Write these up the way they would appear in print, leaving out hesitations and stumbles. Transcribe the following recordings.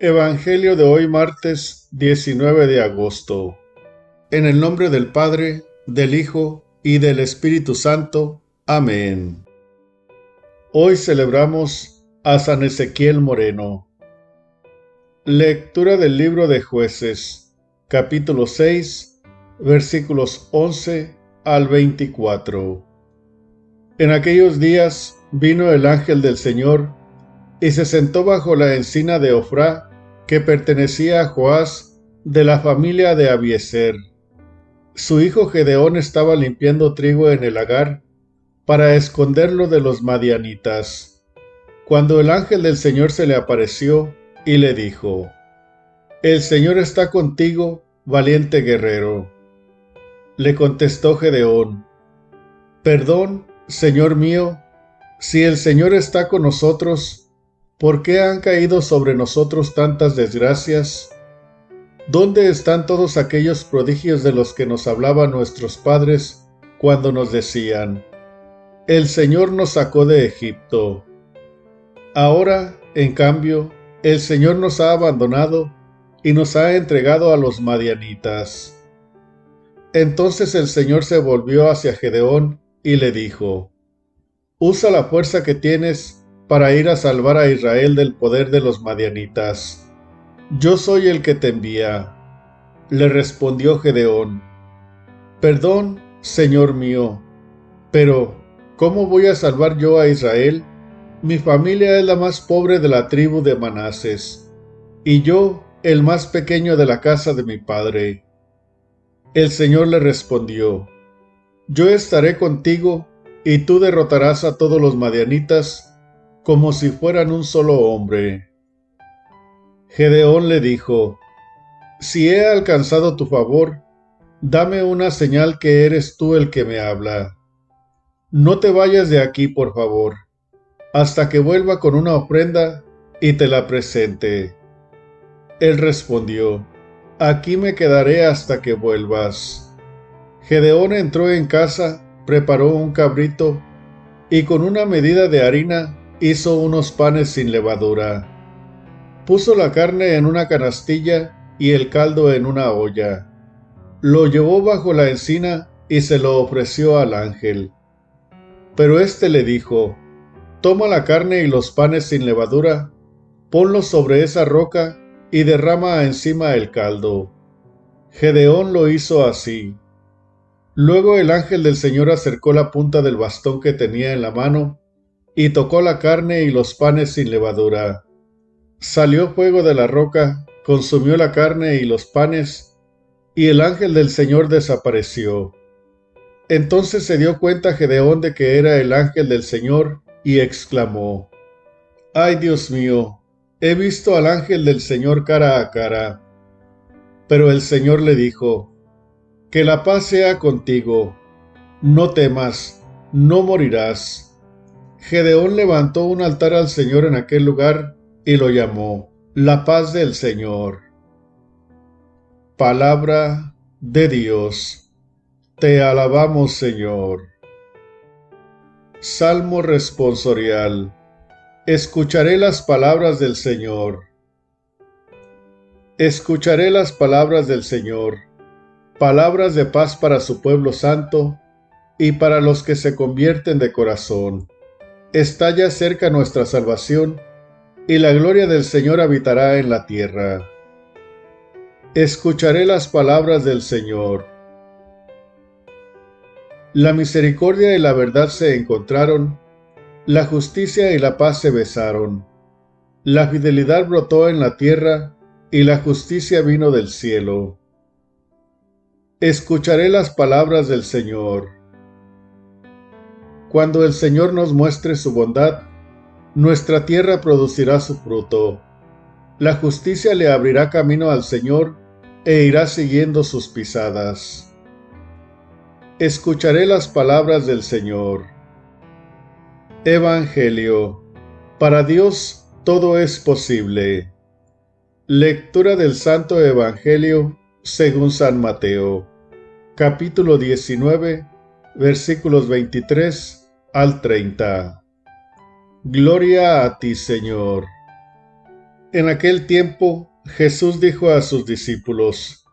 Evangelio de hoy martes 19 de agosto. En el nombre del Padre, del Hijo y del Espíritu Santo. Amén. Hoy celebramos a San Ezequiel Moreno. Lectura del libro de Jueces, capítulo 6, versículos 11 al 24. En aquellos días vino el ángel del Señor y se sentó bajo la encina de Ofrá, que pertenecía a Joás, de la familia de Abiezer. Su hijo Gedeón estaba limpiando trigo en el lagar para esconderlo de los madianitas, cuando el ángel del Señor se le apareció y le dijo: «El Señor está contigo, valiente guerrero». Le contestó Gedeón: «Perdón, Señor mío, si el Señor está con nosotros, ¿por qué han caído sobre nosotros tantas desgracias? ¿Dónde están todos aquellos prodigios de los que nos hablaban nuestros padres cuando nos decían: el Señor nos sacó de Egipto? Ahora, en cambio, el Señor nos ha abandonado y nos ha entregado a los madianitas». Entonces el Señor se volvió hacia Gedeón y le dijo: «Usa la fuerza que tienes para ir a salvar a Israel del poder de los madianitas. Yo soy el que te envía». Le respondió Gedeón: «Perdón, Señor mío, pero ¿cómo voy a salvar yo a Israel? Mi familia es la más pobre de la tribu de Manases, y yo el más pequeño de la casa de mi padre». El Señor le respondió: «Yo estaré contigo, y tú derrotarás a todos los madianitas como si fueran un solo hombre». Gedeón le dijo: «Si he alcanzado tu favor, dame una señal que eres tú el que me habla. No te vayas de aquí, por favor, hasta que vuelva con una ofrenda y te la presente». Él respondió: «Aquí me quedaré hasta que vuelvas». Gedeón entró en casa, preparó un cabrito y con una medida de harina hizo unos panes sin levadura. Puso la carne en una canastilla y el caldo en una olla. Lo llevó bajo la encina y se lo ofreció al ángel. Pero éste le dijo: «Toma la carne y los panes sin levadura, ponlos sobre esa roca y derrama encima el caldo». Gedeón lo hizo así. Luego el ángel del Señor acercó la punta del bastón que tenía en la mano y tocó la carne y los panes sin levadura. Salió fuego de la roca, consumió la carne y los panes, y el ángel del Señor desapareció. Entonces se dio cuenta Gedeón de que era el ángel del Señor y exclamó: «¡Ay, Dios mío! He visto al ángel del Señor cara a cara». Pero el Señor le dijo: «Que la paz sea contigo. No temas, no morirás». Gedeón levantó un altar al Señor en aquel lugar y lo llamó La Paz del Señor. Palabra de Dios. Te alabamos, Señor. Salmo responsorial. Escucharé las palabras del Señor. Escucharé las palabras del Señor, palabras de paz para su pueblo santo y para los que se convierten de corazón. Está ya cerca nuestra salvación, y la gloria del Señor habitará en la tierra. Escucharé las palabras del Señor. La misericordia y la verdad se encontraron, la justicia y la paz se besaron. La fidelidad brotó en la tierra, y la justicia vino del cielo. Escucharé las palabras del Señor. Cuando el Señor nos muestre su bondad, nuestra tierra producirá su fruto. La justicia le abrirá camino al Señor e irá siguiendo sus pisadas. Escucharé las palabras del Señor. Evangelio. Para Dios todo es posible. Lectura del Santo Evangelio según San Mateo, capítulo 19, versículos 23 al 30. Gloria a ti, Señor. En aquel tiempo, Jesús dijo a sus discípulos: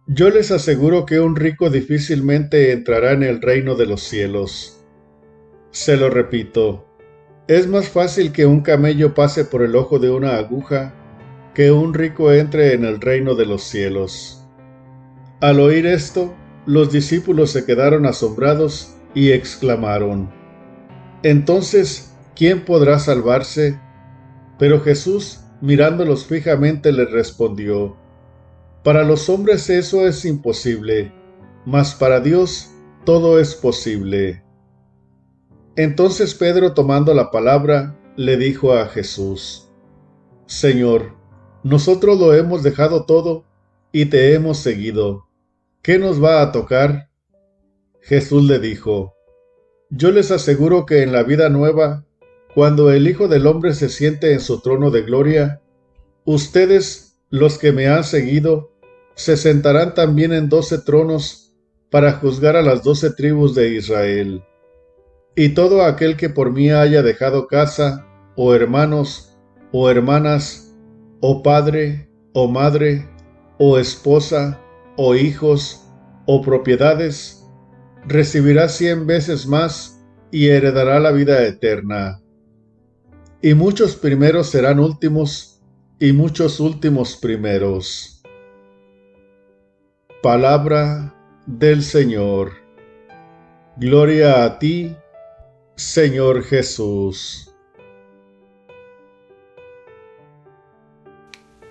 Yo les aseguro que un rico difícilmente entrará en el reino de los cielos. Se lo repito, es más fácil que un camello pase por el ojo de una aguja que un rico entre en el reino de los cielos. Al oír esto, los discípulos se quedaron asombrados y exclamaron: Entonces, ¿quién podrá salvarse? Pero Jesús, mirándolos fijamente, les respondió: Para los hombres eso es imposible, mas para Dios todo es posible. Entonces Pedro, tomando la palabra, le dijo a Jesús: Señor, nosotros lo hemos dejado todo y te hemos seguido. ¿Qué nos va a tocar? Jesús le dijo: Yo les aseguro que en la vida nueva, cuando el Hijo del Hombre se siente en su trono de gloria, ustedes, los que me han seguido, se sentarán también en 12 tronos para juzgar a las 12 tribus de Israel. Y todo aquel que por mí haya dejado casa, o hermanos, o hermanas, o padre, o madre, o esposa, o hijos, o propiedades, recibirá 100 veces más y heredará la vida eterna. Y muchos primeros serán últimos, y muchos últimos primeros. Palabra del Señor. Gloria a ti, Señor Jesús.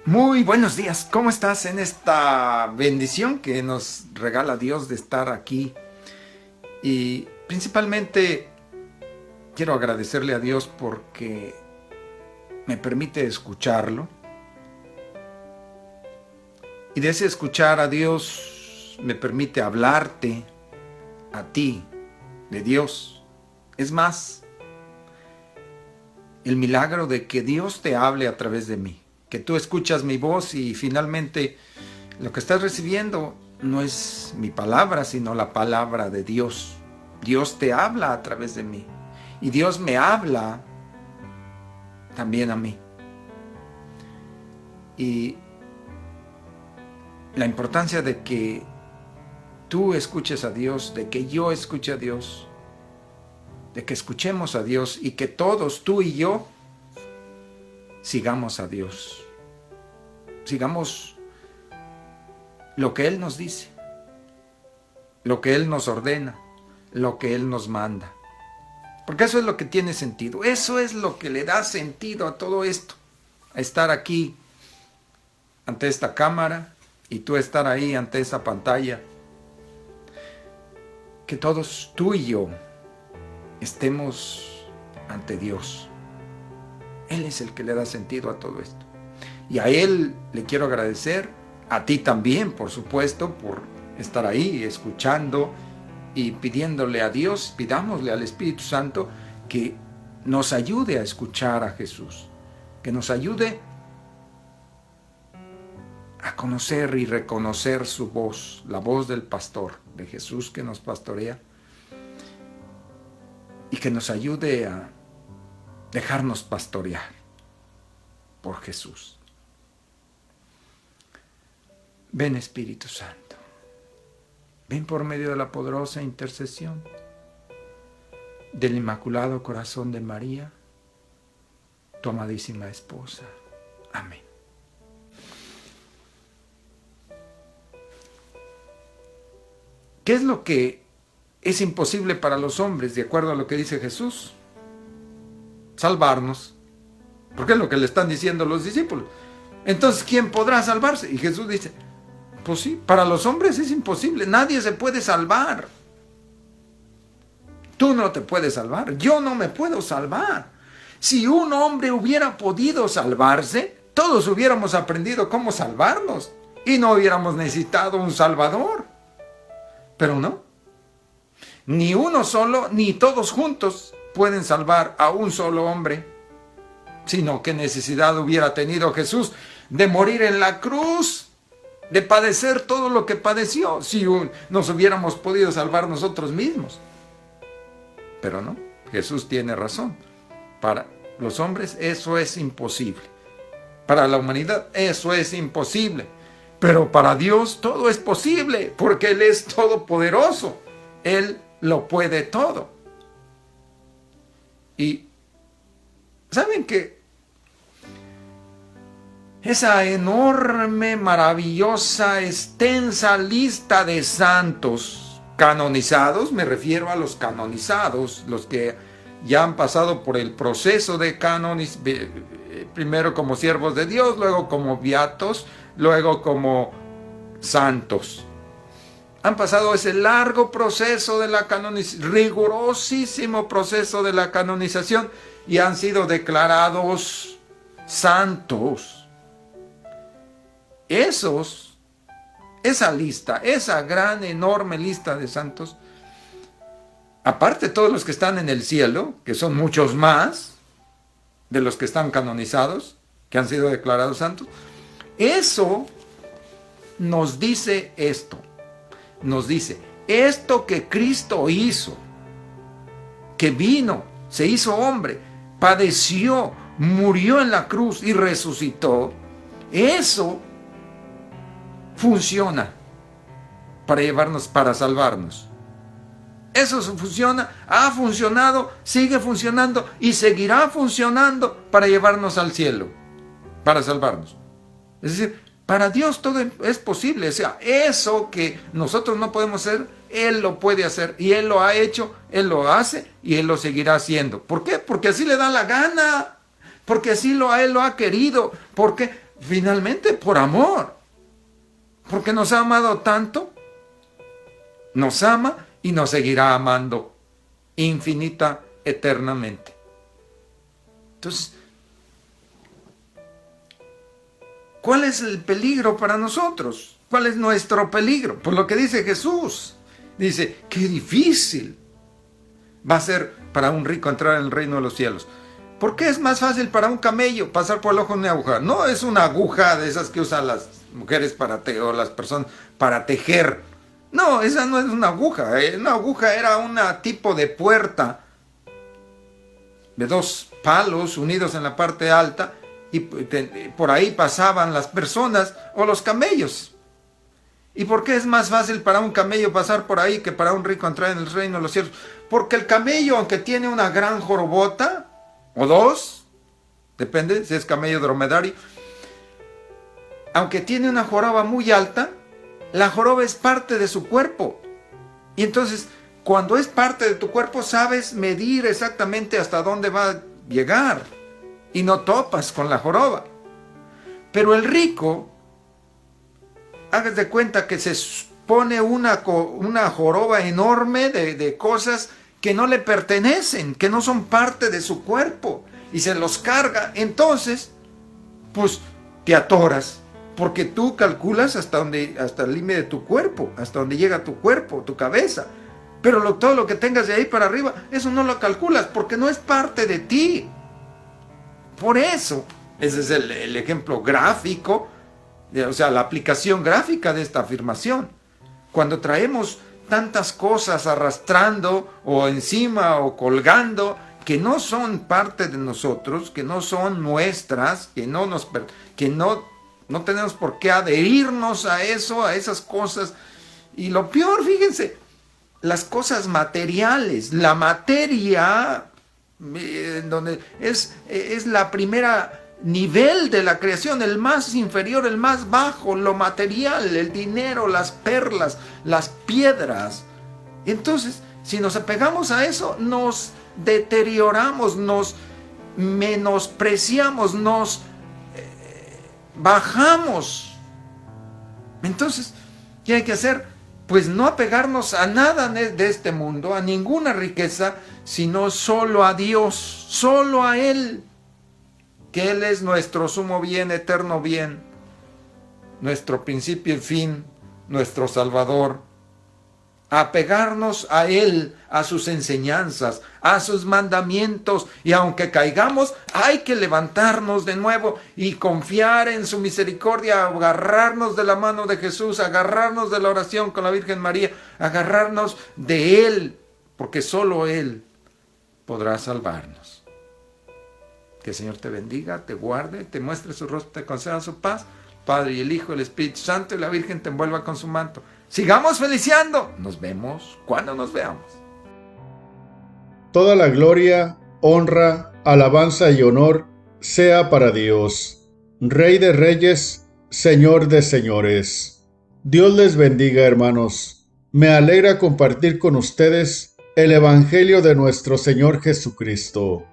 Muy buenos días, ¿cómo estás en esta bendición que nos regala Dios de estar aquí? Y principalmente quiero agradecerle a Dios porque me permite escucharlo. Y de ese escuchar a Dios me permite hablarte a ti, de Dios. Es más, el milagro de que Dios te hable a través de mí. Que tú escuchas mi voz y finalmente lo que estás recibiendo no es mi palabra, sino la palabra de Dios. Dios te habla a través de mí y Dios me habla también a mí. Y la importancia de que tú escuches a Dios, de que yo escuche a Dios, de que escuchemos a Dios y que todos, tú y yo, sigamos a Dios. Sigamos lo que Él nos dice, lo que Él nos ordena, lo que Él nos manda. Porque eso es lo que tiene sentido. Eso es lo que le da sentido a todo esto. A estar aquí ante esta cámara y tú estar ahí ante esa pantalla. Que todos, tú y yo, estemos ante Dios. Él es el que le da sentido a todo esto. Y a Él le quiero agradecer, a ti también, por supuesto, por estar ahí escuchando y pidiéndole a Dios, pidámosle al Espíritu Santo que nos ayude a escuchar a Jesús, que nos ayude a conocer y reconocer su voz, la voz del pastor, de Jesús que nos pastorea, y que nos ayude a dejarnos pastorear por Jesús. Ven, Espíritu Santo, ven por medio de la poderosa intercesión del Inmaculado Corazón de María, tu amadísima esposa. Amén. ¿Qué es lo que es imposible para los hombres, de acuerdo a lo que dice Jesús? Salvarnos. Porque es lo que le están diciendo los discípulos. Entonces, ¿quién podrá salvarse? Y Jesús dice, pues sí, para los hombres es imposible. Nadie se puede salvar. Tú no te puedes salvar. Yo no me puedo salvar. Si un hombre hubiera podido salvarse, todos hubiéramos aprendido cómo salvarnos y no hubiéramos necesitado un salvador. Pero no. Ni uno solo, ni todos juntos pueden salvar a un solo hombre. Sino qué necesidad hubiera tenido Jesús de morir en la cruz, de padecer todo lo que padeció, si nos hubiéramos podido salvar nosotros mismos. Pero no, Jesús tiene razón. Para los hombres eso es imposible. Para la humanidad eso es imposible. Pero para Dios todo es posible, porque Él es todopoderoso. Él lo puede todo. Y ¿saben qué? Esa enorme, maravillosa, extensa lista de santos canonizados, me refiero a los canonizados, los que ya han pasado por el proceso de canonización, primero como siervos de Dios, luego como beatos, luego como santos. Han pasado ese largo proceso de la canonización, rigurosísimo proceso de la canonización, y han sido declarados santos. Esa lista, esa gran, enorme lista de santos, aparte de todos los que están en el cielo, que son muchos más de los que están canonizados, que han sido declarados santos, eso nos dice esto. Nos dice, esto que Cristo hizo, que vino, se hizo hombre, padeció, murió en la cruz y resucitó, eso funciona para llevarnos, para salvarnos. Eso funciona, ha funcionado, sigue funcionando y seguirá funcionando para llevarnos al cielo, para salvarnos. Es decir, para Dios todo es posible. O sea, eso que nosotros no podemos hacer, Él lo puede hacer. Y Él lo ha hecho, Él lo hace y Él lo seguirá haciendo. ¿Por qué? Porque así le da la gana. Porque así Él lo ha querido. Porque finalmente por amor. Porque nos ha amado tanto. Nos ama y nos seguirá amando infinita, eternamente. Entonces, ¿cuál es el peligro para nosotros? ¿Cuál es nuestro peligro? Pues lo que dice Jesús. Dice, qué difícil va a ser para un rico entrar en el reino de los cielos. ¿Por qué es más fácil para un camello pasar por el ojo de una aguja? No es una aguja de esas que usan las mujeres o las personas para tejer. No, esa no es una aguja. Una aguja era un tipo de puerta de 2 palos unidos en la parte alta, y por ahí pasaban las personas o los camellos. ¿Y por qué es más fácil para un camello pasar por ahí que para un rico entrar en el reino de los cielos? Porque el camello, aunque tiene una gran jorobota, o 2, depende si es camello dromedario, aunque tiene una joroba muy alta, la joroba es parte de su cuerpo. Y entonces, cuando es parte de tu cuerpo, sabes medir exactamente hasta dónde va a llegar. Y no topas con la joroba. Pero el rico, hágase de cuenta que se pone una joroba enorme de cosas que no le pertenecen, que no son parte de su cuerpo, y se los carga. Entonces, pues te atoras, porque tú calculas hasta el límite de tu cuerpo, hasta donde llega tu cuerpo, tu cabeza. Pero todo lo que tengas de ahí para arriba, eso no lo calculas, porque no es parte de ti. Por eso, ese es el ejemplo gráfico, o sea, la aplicación gráfica de esta afirmación. Cuando traemos tantas cosas arrastrando o encima o colgando que no son parte de nosotros, que no son nuestras, que no tenemos por qué adherirnos a eso, a esas cosas. Y lo peor, fíjense, las cosas materiales, la materia, donde es la primera nivel de la creación, el más inferior, el más bajo, lo material, el dinero, las perlas, las piedras. Entonces, si nos apegamos a eso, nos deterioramos, nos menospreciamos, nos bajamos. Entonces, ¿qué hay que hacer? Pues no apegarnos a nada de este mundo, a ninguna riqueza, sino solo a Dios, solo a Él, que Él es nuestro sumo bien, eterno bien, nuestro principio y fin, nuestro Salvador. Apegarnos a Él, a sus enseñanzas, a sus mandamientos, y aunque caigamos, hay que levantarnos de nuevo y confiar en su misericordia, agarrarnos de la mano de Jesús, agarrarnos de la oración con la Virgen María, agarrarnos de Él, porque solo Él podrá salvarnos. Que el Señor te bendiga, te guarde, te muestre su rostro, te conceda su paz. Padre y el Hijo, el Espíritu Santo y la Virgen te envuelva con su manto. Sigamos feliciando. Nos vemos cuando nos veamos. Toda la gloria, honra, alabanza y honor sea para Dios, Rey de reyes, Señor de señores. Dios les bendiga, hermanos. Me alegra compartir con ustedes el Evangelio de nuestro Señor Jesucristo.